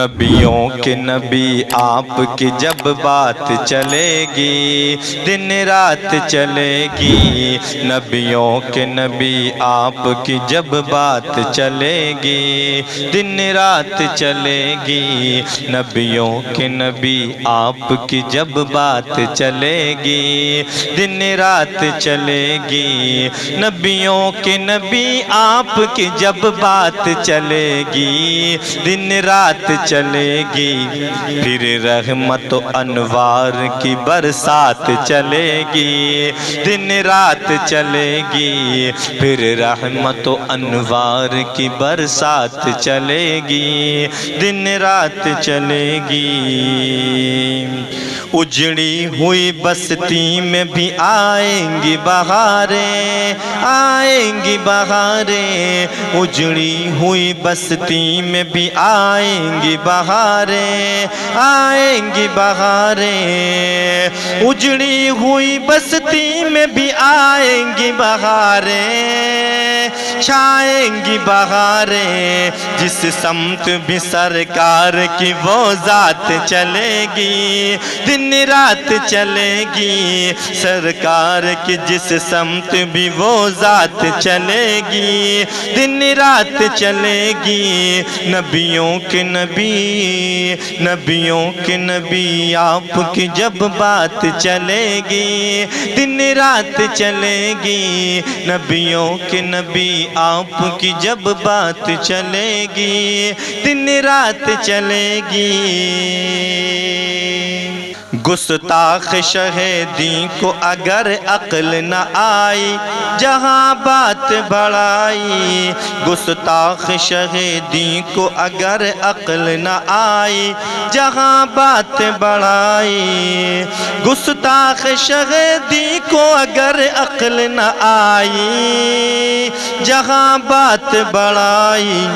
نبیوں کے نبی آپ کی جب بات چلے گی دن رات چلے گی، نبیوں کے نبی آپ کی جب بات چلے گی دن رات چلے گی، نبیوں کے نبی آپ کی جب بات چلے گی دن رات چلے گی، نبیوں کے نبی آپ کی جب بات چلے گی دن رات چلے گی، پھر رحمت و انوار کی برسات چلے گی دن رات چلے گی، پھر رحمت و انوار کی برسات چلے گی دن رات چلے گی۔ اجڑی ہوئی بستی میں بھی آئیں گی بہاریں، آئیں گی بہاریں، اجڑی ہوئی بستی میں بھی آئیں گی بہاریں، آئیں گی بہاریں، اجڑی ہوئی بستی میں بھی آئیں گی بہاریں، چھائیں گی بہاریں، جس سمت بھی سرکار کی وہ ذات چلے گی دن رات چلے گی، سرکار کی جس سمت بھی وہ ذات چلے گی دن رات چلے گی، نبیوں کے نبی، نبیوں کے نبی آپ کی جب بات چلے گی دن رات چلے گی، نبیوں کے نبی آپ کی جب بات چلے گی دن رات چلے گی۔ گستاخ شہیدی کو اگر عقل نہ آئی جہاں بات بڑھائی، گستاخ شہیدی کو اگر عقل نہ آئی جہاں بات بڑھائی، گستاخ شہیدی کو اگر عقل نہ آئی جہاں بات بڑھائی،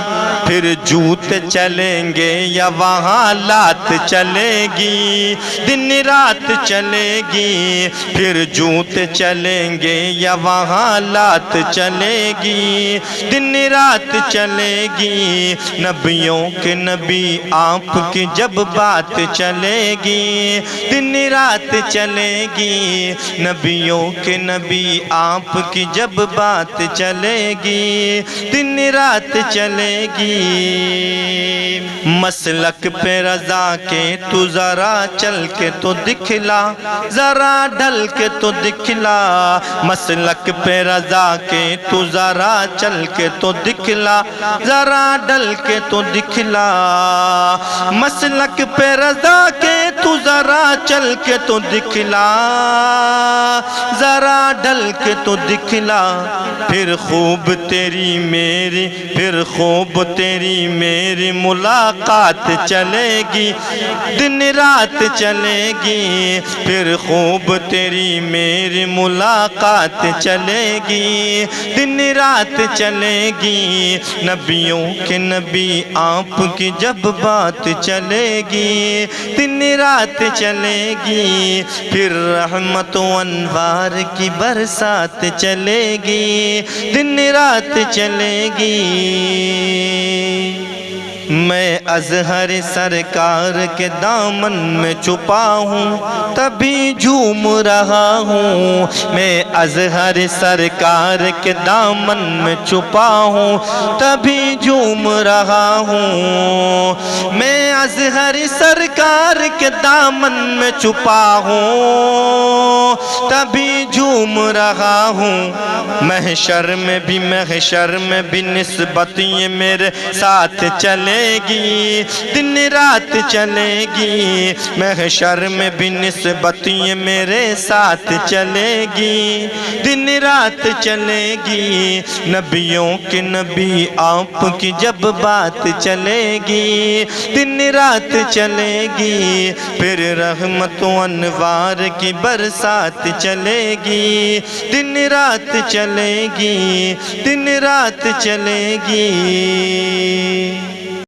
پھر جوت چلیں گے یا وہاں لات چلے گی دن رات چلے گی، پھر جوت چلیں گے یا وہاں لات چلے گی دن رات چلے گی، نبیوں کے نبی آپ کی جب بات چلے گی دن رات چلے گی، نبیوں کے نبی آپ کی جب بات چلے گی دن رات چلے گی۔ مسلک پہ رضا کے تو ذرا چل کے تو دکھلا، ذرا ڈھل کے تو دکھلا، مسلک پہ رضا کے تو ذرا چل کے تو دکھلا، ذرا ڈھل کے تو دکھلا، مسلک پہ رضا کے تو ذرا چل کے تو دکھلا، ذرا ڈھل کے تو دکھلا، پھر خوب تیری میری، پھر خوب تیری میری ملاقات چلے گی دن رات چلے گی، پھر خوب تیری میری ملاقات چلے گی دن رات چلے گی، نبیوں کے نبی آپ کی جب بات چلے گی دن رات چلے گی، پھر رحمت و انوار کی برسات چلے گی دن رات چلے گی۔ میں اظہر سرکار کے دامن میں چھپا ہوں تبھی جھوم رہا ہوں، میں اظہر سرکار کے دامن میں چھپا ہوں تبھی جھوم رہا ہوں، میں اظہر سرکار کے دامن میں چھپا ہوں تبھی جھوم رہا ہوں، محشر میں بھی نسبت یہ میرے ساتھ چلے گی دن رات چلے گی، محشر میں بھی نسبت یہ میرے ساتھ چلے گی دن رات چلے گی، نبیوں کے نبی آپ کی جب بات چلے گی دن رات چلے گی، پھر رحمت و انوار کی برسات چلے گی دن رات چلے گی، دن رات چلے گی۔